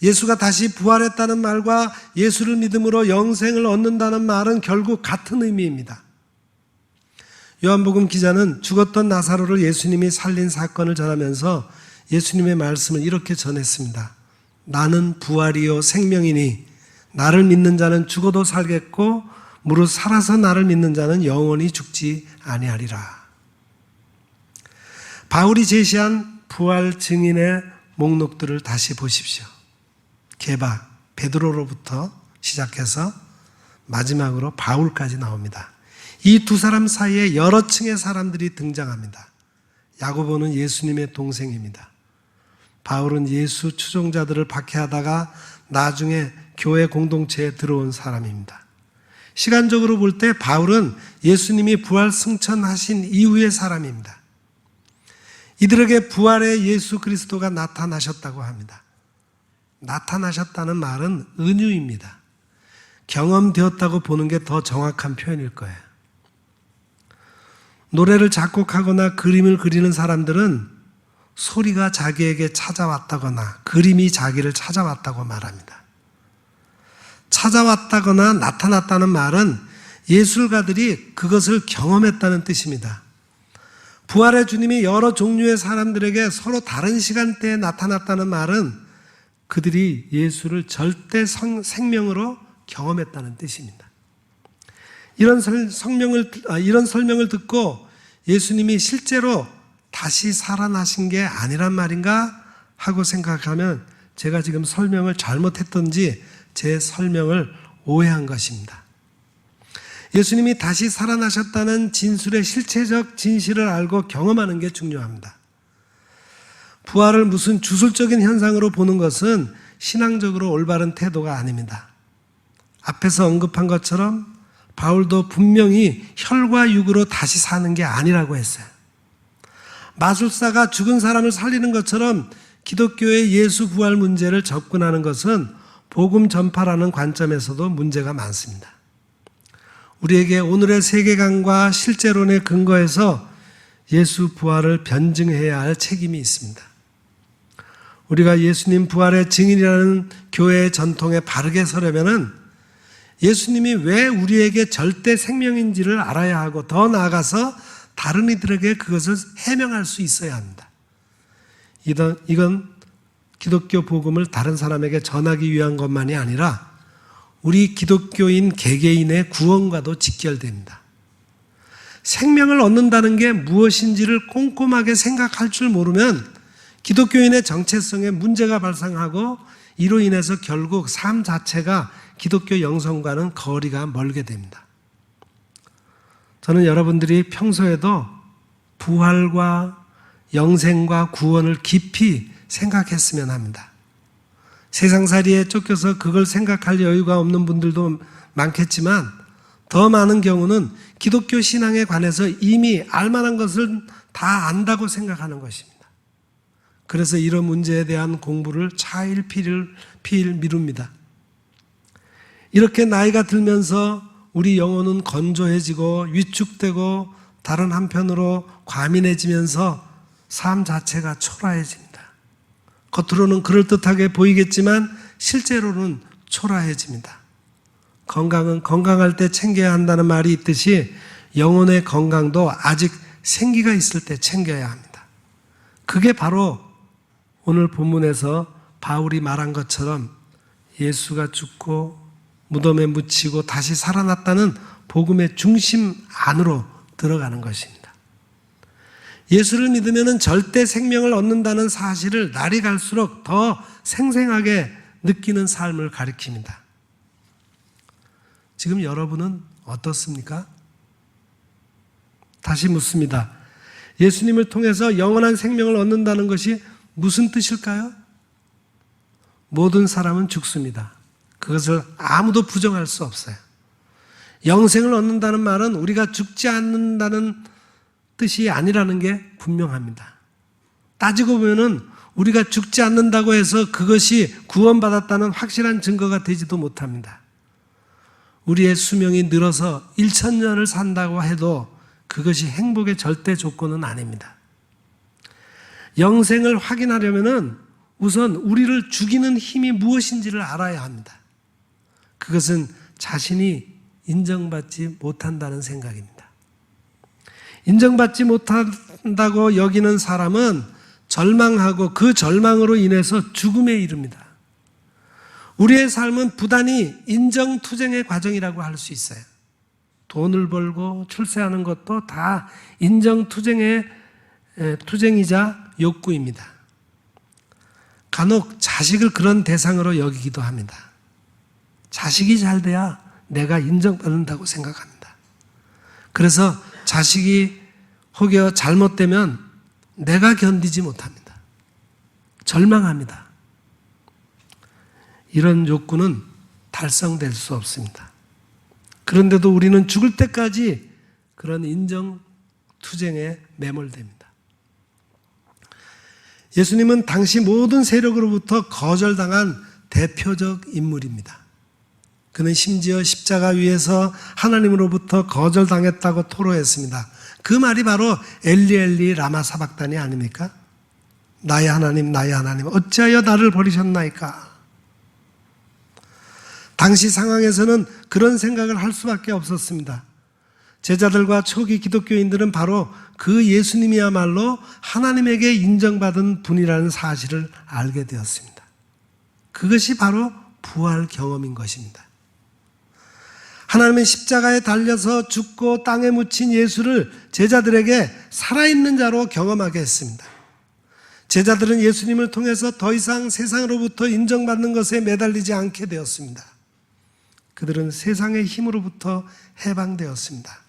예수가 다시 부활했다는 말과 예수를 믿음으로 영생을 얻는다는 말은 결국 같은 의미입니다. 요한복음 기자는 죽었던 나사로를 예수님이 살린 사건을 전하면서 예수님의 말씀을 이렇게 전했습니다. 나는 부활이요 생명이니 나를 믿는 자는 죽어도 살겠고 무릇 살아서 나를 믿는 자는 영원히 죽지 아니하리라. 바울이 제시한 부활 증인의 목록들을 다시 보십시오. 게바, 베드로로부터 시작해서 마지막으로 바울까지 나옵니다. 이 두 사람 사이에 여러 층의 사람들이 등장합니다. 야고보는 예수님의 동생입니다. 바울은 예수 추종자들을 박해하다가 나중에 교회 공동체에 들어온 사람입니다. 시간적으로 볼 때 바울은 예수님이 부활 승천하신 이후의 사람입니다. 이들에게 부활의 예수 그리스도가 나타나셨다고 합니다. 나타나셨다는 말은 은유입니다. 경험되었다고 보는 게 더 정확한 표현일 거예요. 노래를 작곡하거나 그림을 그리는 사람들은 소리가 자기에게 찾아왔다거나 그림이 자기를 찾아왔다고 말합니다. 찾아왔다거나 나타났다는 말은 예술가들이 그것을 경험했다는 뜻입니다. 부활의 주님이 여러 종류의 사람들에게 서로 다른 시간대에 나타났다는 말은 그들이 예수를 절대 생명으로 경험했다는 뜻입니다. 이런 설명을 듣고 예수님이 실제로 다시 살아나신 게 아니란 말인가 하고 생각하면 제가 지금 설명을 잘못했던지 제 설명을 오해한 것입니다. 예수님이 다시 살아나셨다는 진술의 실체적 진실을 알고 경험하는 게 중요합니다. 부활을 무슨 주술적인 현상으로 보는 것은 신앙적으로 올바른 태도가 아닙니다. 앞에서 언급한 것처럼 바울도 분명히 혈과 육으로 다시 사는 게 아니라고 했어요. 마술사가 죽은 사람을 살리는 것처럼 기독교의 예수 부활 문제를 접근하는 것은 복음 전파라는 관점에서도 문제가 많습니다. 우리에게 오늘의 세계관과 실제론에 근거해서 예수 부활을 변증해야 할 책임이 있습니다. 우리가 예수님 부활의 증인이라는 교회의 전통에 바르게 서려면은 예수님이 왜 우리에게 절대 생명인지를 알아야 하고 더 나아가서 다른 이들에게 그것을 해명할 수 있어야 합니다. 이건 기독교 복음을 다른 사람에게 전하기 위한 것만이 아니라 우리 기독교인 개개인의 구원과도 직결됩니다. 생명을 얻는다는 게 무엇인지를 꼼꼼하게 생각할 줄 모르면 기독교인의 정체성에 문제가 발생하고 이로 인해서 결국 삶 자체가 기독교 영성과는 거리가 멀게 됩니다. 저는 여러분들이 평소에도 부활과 영생과 구원을 깊이 생각했으면 합니다. 세상살이에 쫓겨서 그걸 생각할 여유가 없는 분들도 많겠지만 더 많은 경우는 기독교 신앙에 관해서 이미 알만한 것을 다 안다고 생각하는 것입니다. 그래서 이런 문제에 대한 공부를 차일피일 미룹니다. 이렇게 나이가 들면서 우리 영혼은 건조해지고 위축되고 다른 한편으로 과민해지면서 삶 자체가 초라해집니다. 겉으로는 그럴듯하게 보이겠지만 실제로는 초라해집니다. 건강은 건강할 때 챙겨야 한다는 말이 있듯이 영혼의 건강도 아직 생기가 있을 때 챙겨야 합니다. 그게 바로 오늘 본문에서 바울이 말한 것처럼 예수가 죽고 무덤에 묻히고 다시 살아났다는 복음의 중심 안으로 들어가는 것입니다. 예수를 믿으면 절대 생명을 얻는다는 사실을 날이 갈수록 더 생생하게 느끼는 삶을 가리킵니다. 지금 여러분은 어떻습니까? 다시 묻습니다. 예수님을 통해서 영원한 생명을 얻는다는 것이 무슨 뜻일까요? 모든 사람은 죽습니다. 그것을 아무도 부정할 수 없어요. 영생을 얻는다는 말은 우리가 죽지 않는다는 뜻이 아니라는 게 분명합니다. 따지고 보면은 우리가 죽지 않는다고 해서 그것이 구원받았다는 확실한 증거가 되지도 못합니다. 우리의 수명이 늘어서 1000년을 산다고 해도 그것이 행복의 절대 조건은 아닙니다. 영생을 확인하려면은 우선 우리를 죽이는 힘이 무엇인지를 알아야 합니다. 그것은 자신이 인정받지 못한다는 생각입니다. 인정받지 못한다고 여기는 사람은 절망하고 그 절망으로 인해서 죽음에 이릅니다. 우리의 삶은 부단히 인정투쟁의 과정이라고 할 수 있어요. 돈을 벌고 출세하는 것도 다 투쟁이자 욕구입니다. 간혹 자식을 그런 대상으로 여기기도 합니다. 자식이 잘 돼야 내가 인정받는다고 생각합니다. 그래서 자식이 혹여 잘못되면 내가 견디지 못합니다. 절망합니다. 이런 욕구는 달성될 수 없습니다. 그런데도 우리는 죽을 때까지 그런 인정 투쟁에 매몰됩니다. 예수님은 당시 모든 세력으로부터 거절당한 대표적 인물입니다. 그는 심지어 십자가 위에서 하나님으로부터 거절당했다고 토로했습니다. 그 말이 바로 엘리 엘리 라마 사박단이 아닙니까? 나의 하나님 나의 하나님 어찌하여 나를 버리셨나이까? 당시 상황에서는 그런 생각을 할 수밖에 없었습니다. 제자들과 초기 기독교인들은 바로 그 예수님이야말로 하나님에게 인정받은 분이라는 사실을 알게 되었습니다. 그것이 바로 부활 경험인 것입니다. 하나님의 십자가에 달려서 죽고 땅에 묻힌 예수를 제자들에게 살아있는 자로 경험하게 했습니다. 제자들은 예수님을 통해서 더 이상 세상으로부터 인정받는 것에 매달리지 않게 되었습니다. 그들은 세상의 힘으로부터 해방되었습니다.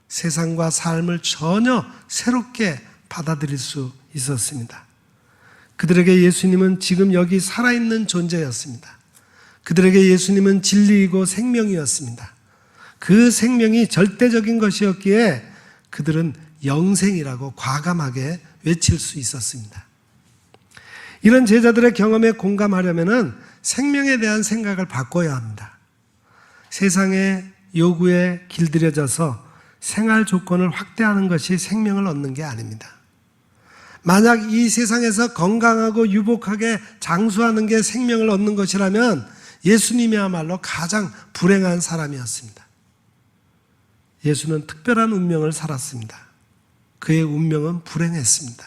세상과 삶을 전혀 새롭게 받아들일 수 있었습니다. 그들에게 예수님은 지금 여기 살아있는 존재였습니다. 그들에게 예수님은 진리이고 생명이었습니다. 그 생명이 절대적인 것이었기에 그들은 영생이라고 과감하게 외칠 수 있었습니다. 이런 제자들의 경험에 공감하려면 생명에 대한 생각을 바꿔야 합니다. 세상의 요구에 길들여져서 생활 조건을 확대하는 것이 생명을 얻는 게 아닙니다. 만약 이 세상에서 건강하고 유복하게 장수하는 게 생명을 얻는 것이라면 예수님이야말로 가장 불행한 사람이었습니다. 예수는 특별한 운명을 살았습니다. 그의 운명은 불행했습니다.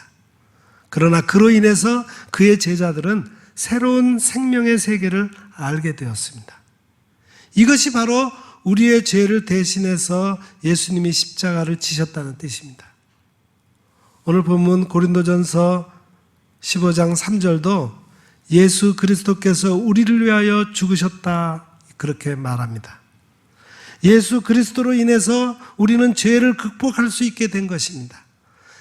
그러나 그로 인해서 그의 제자들은 새로운 생명의 세계를 알게 되었습니다. 이것이 바로 우리의 죄를 대신해서 예수님이 십자가를 지셨다는 뜻입니다. 오늘 본문 고린도전서 15장 3절도 예수 그리스도께서 우리를 위하여 죽으셨다 그렇게 말합니다. 예수 그리스도로 인해서 우리는 죄를 극복할 수 있게 된 것입니다.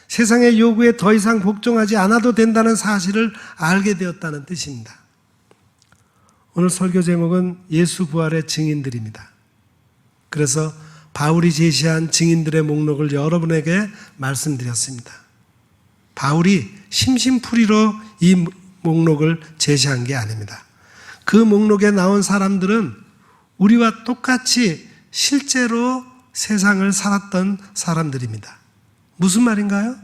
세상의 요구에 더 이상 복종하지 않아도 된다는 사실을 알게 되었다는 뜻입니다. 오늘 설교 제목은 예수 부활의 증인들입니다. 그래서 바울이 제시한 증인들의 목록을 여러분에게 말씀드렸습니다. 바울이 심심풀이로 이 목록을 제시한 게 아닙니다. 그 목록에 나온 사람들은 우리와 똑같이 실제로 세상을 살았던 사람들입니다. 무슨 말인가요?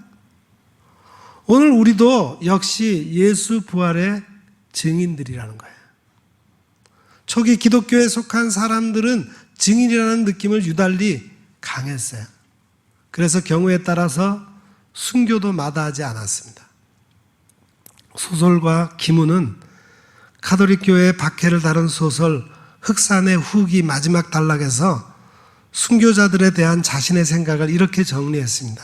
오늘 우리도 역시 예수 부활의 증인들이라는 거예요. 초기 기독교에 속한 사람들은 증인이라는 느낌을 유달리 강했어요. 그래서 경우에 따라서 순교도 마다하지 않았습니다. 소설가 김훈은 가톨릭 교회의 박해를 다룬 소설 흑산의 후기 마지막 단락에서 순교자들에 대한 자신의 생각을 이렇게 정리했습니다.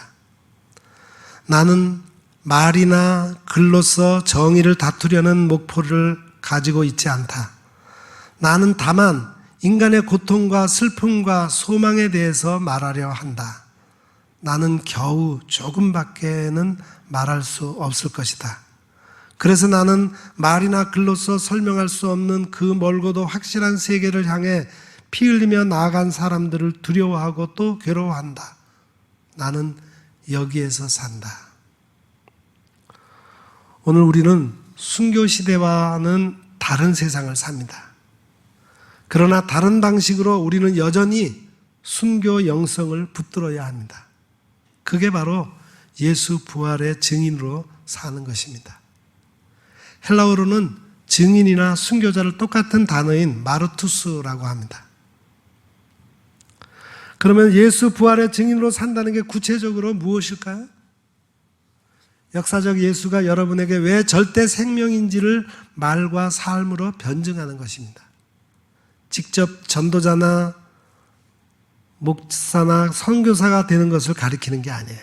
나는 말이나 글로써 정의를 다투려는 목표를 가지고 있지 않다. 나는 다만 인간의 고통과 슬픔과 소망에 대해서 말하려 한다. 나는 겨우 조금밖에는 말할 수 없을 것이다. 그래서 나는 말이나 글로써 설명할 수 없는 그 멀고도 확실한 세계를 향해 피 흘리며 나아간 사람들을 두려워하고 또 괴로워한다. 나는 여기에서 산다. 오늘 우리는 순교 시대와는 다른 세상을 삽니다. 그러나 다른 방식으로 우리는 여전히 순교 영성을 붙들어야 합니다. 그게 바로 예수 부활의 증인으로 사는 것입니다. 헬라어로는 증인이나 순교자를 똑같은 단어인 마르투스라고 합니다. 그러면 예수 부활의 증인으로 산다는 게 구체적으로 무엇일까요? 역사적 예수가 여러분에게 왜 절대 생명인지를 말과 삶으로 변증하는 것입니다. 직접 전도자나 목사나 선교사가 되는 것을 가리키는 게 아니에요.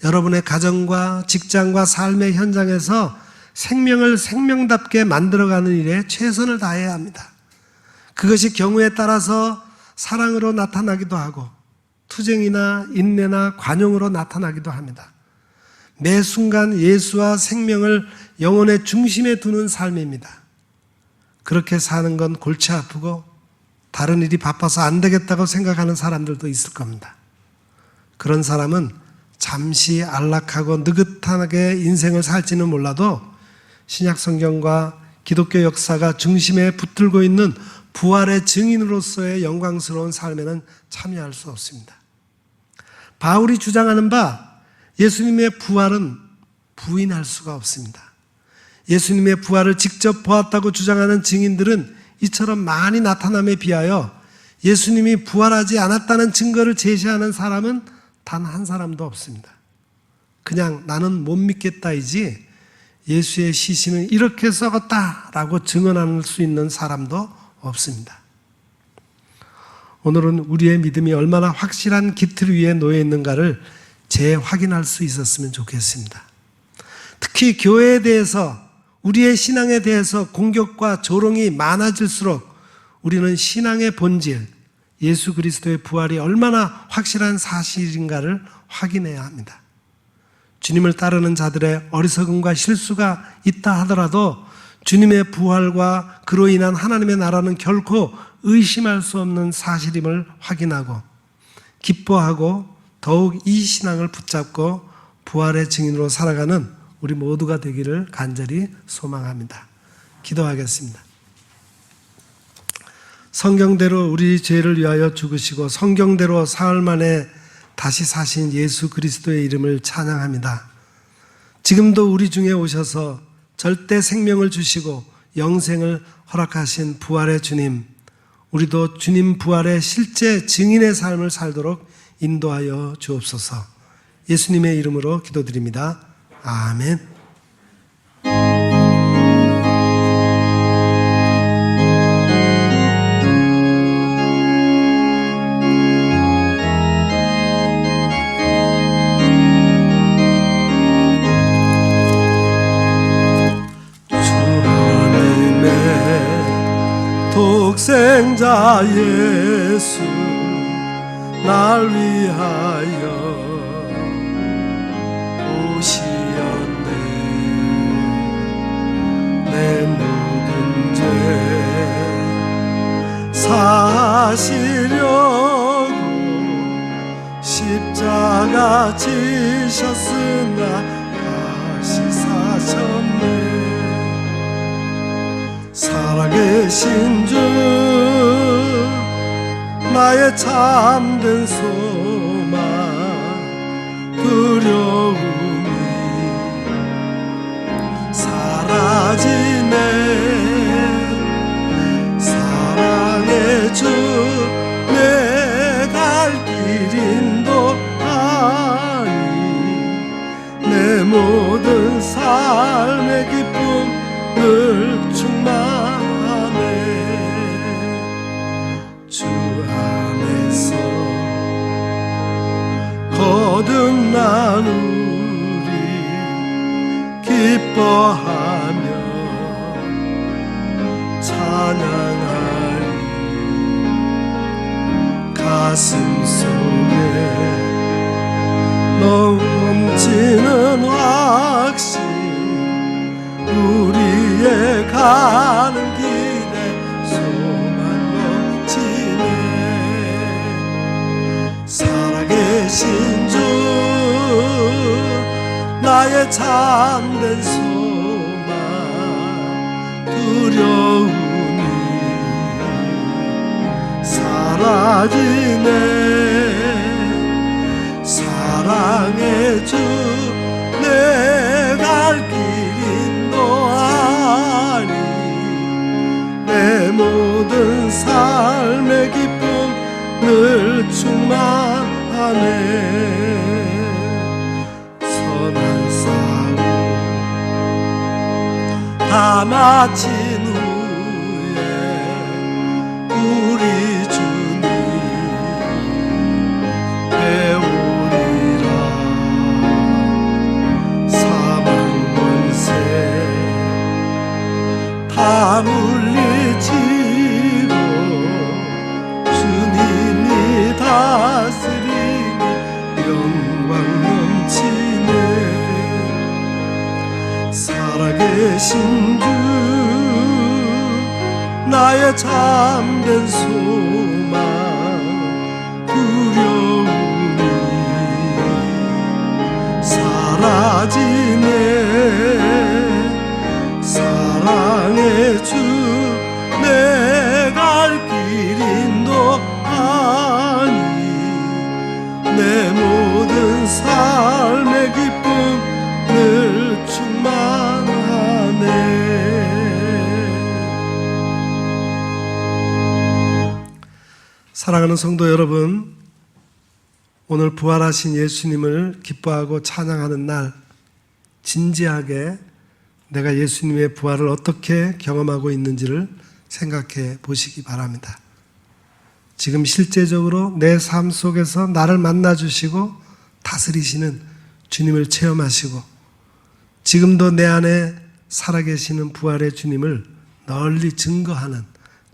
여러분의 가정과 직장과 삶의 현장에서 생명을 생명답게 만들어가는 일에 최선을 다해야 합니다. 그것이 경우에 따라서 사랑으로 나타나기도 하고 투쟁이나 인내나 관용으로 나타나기도 합니다. 매 순간 예수와 생명을 영혼의 중심에 두는 삶입니다. 그렇게 사는 건 골치 아프고 다른 일이 바빠서 안 되겠다고 생각하는 사람들도 있을 겁니다. 그런 사람은 잠시 안락하고 느긋하게 인생을 살지는 몰라도 신약 성경과 기독교 역사가 중심에 붙들고 있는 부활의 증인으로서의 영광스러운 삶에는 참여할 수 없습니다. 바울이 주장하는 바 예수님의 부활은 부인할 수가 없습니다. 예수님의 부활을 직접 보았다고 주장하는 증인들은 이처럼 많이 나타남에 비하여 예수님이 부활하지 않았다는 증거를 제시하는 사람은 단 한 사람도 없습니다. 그냥 나는 못 믿겠다이지 예수의 시신은 이렇게 썩었다라고 증언할 수 있는 사람도 없습니다. 오늘은 우리의 믿음이 얼마나 확실한 기틀 위에 놓여 있는가를 재확인할 수 있었으면 좋겠습니다. 특히 교회에 대해서, 우리의 신앙에 대해서 공격과 조롱이 많아질수록 우리는 신앙의 본질, 예수 그리스도의 부활이 얼마나 확실한 사실인가를 확인해야 합니다. 주님을 따르는 자들의 어리석음과 실수가 있다 하더라도 주님의 부활과 그로 인한 하나님의 나라는 결코 의심할 수 없는 사실임을 확인하고 기뻐하고 더욱 이 신앙을 붙잡고 부활의 증인으로 살아가는 우리 모두가 되기를 간절히 소망합니다. 기도하겠습니다. 성경대로 우리 죄를 위하여 죽으시고 성경대로 사흘 만에 다시 사신 예수 그리스도의 이름을 찬양합니다. 지금도 우리 중에 오셔서 절대 생명을 주시고 영생을 허락하신 부활의 주님, 우리도 주님 부활의 실제 증인의 삶을 살도록 인도하여 주옵소서. 예수님의 이름으로 기도드립니다. 아멘. 독생자 예수 날 위하여 오시었네. 내 모든 죄 사시려고 십자가 지셨으나 살아계신 주 나의 참된 소망 두려움이 사라지네 사랑의 주 내 갈 길 인도하니 내 모든 삶의 기쁨 늘 충만하네 주 안에서 거듭난 우리 기뻐하며 찬양하리 가슴 속에 넘치는 확신 우리의 가는 길에 소망 넘치네 살아계신 주 나의 참된 소망 두려움이 사라지네 사랑의 주 내 갈 길 인도하니 내 모든 삶의 기쁨 늘 충만하네 선한 싸움 다 마친 후에 우리 주님 배우리라 사망 권세 다 물리치고 주님이 다스리니 영광 넘치네 살아계신 주 나의 참된 소망 두려움이 사라지네 사랑의 주 내 갈 길 인도하니 내 모든 삶의 기쁨 늘 충만하네 사랑하는 성도 여러분 오늘 부활하신 예수님을 기뻐하고 찬양하는 날 진지하게 내가 예수님의 부활을 어떻게 경험하고 있는지를 생각해 보시기 바랍니다. 지금 실제적으로 내 삶 속에서 나를 만나주시고 다스리시는 주님을 체험하시고 지금도 내 안에 살아계시는 부활의 주님을 널리 증거하는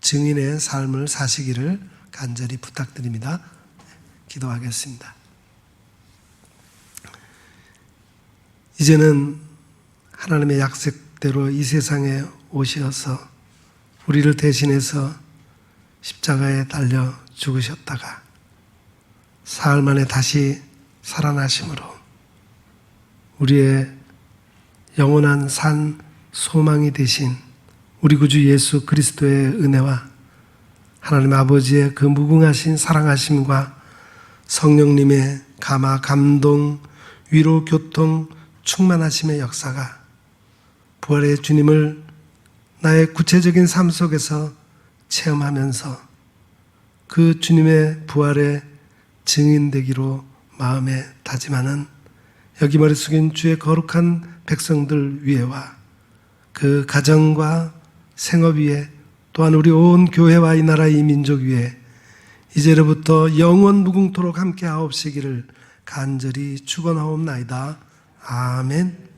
증인의 삶을 사시기를 간절히 부탁드립니다. 기도하겠습니다. 이제는 하나님의 약속대로 이 세상에 오셔서 우리를 대신해서 십자가에 달려 죽으셨다가 사흘 만에 다시 살아나심으로 우리의 영원한 산 소망이 되신 우리 구주 예수 그리스도의 은혜와 하나님 아버지의 그 무궁하신 사랑하심과 성령님의 감화, 감동, 위로, 교통, 충만하심의 역사가 부활의 주님을 나의 구체적인 삶 속에서 체험하면서 그 주님의 부활의 증인되기로 마음에 다짐하는 여기 머리 숙인 주의 거룩한 백성들 위에와 그 가정과 생업 위에 또한 우리 온 교회와 이 나라 이 민족 위에 이제로부터 영원 무궁토록 함께 하옵시기를 간절히 축원하옵나이다. 아멘.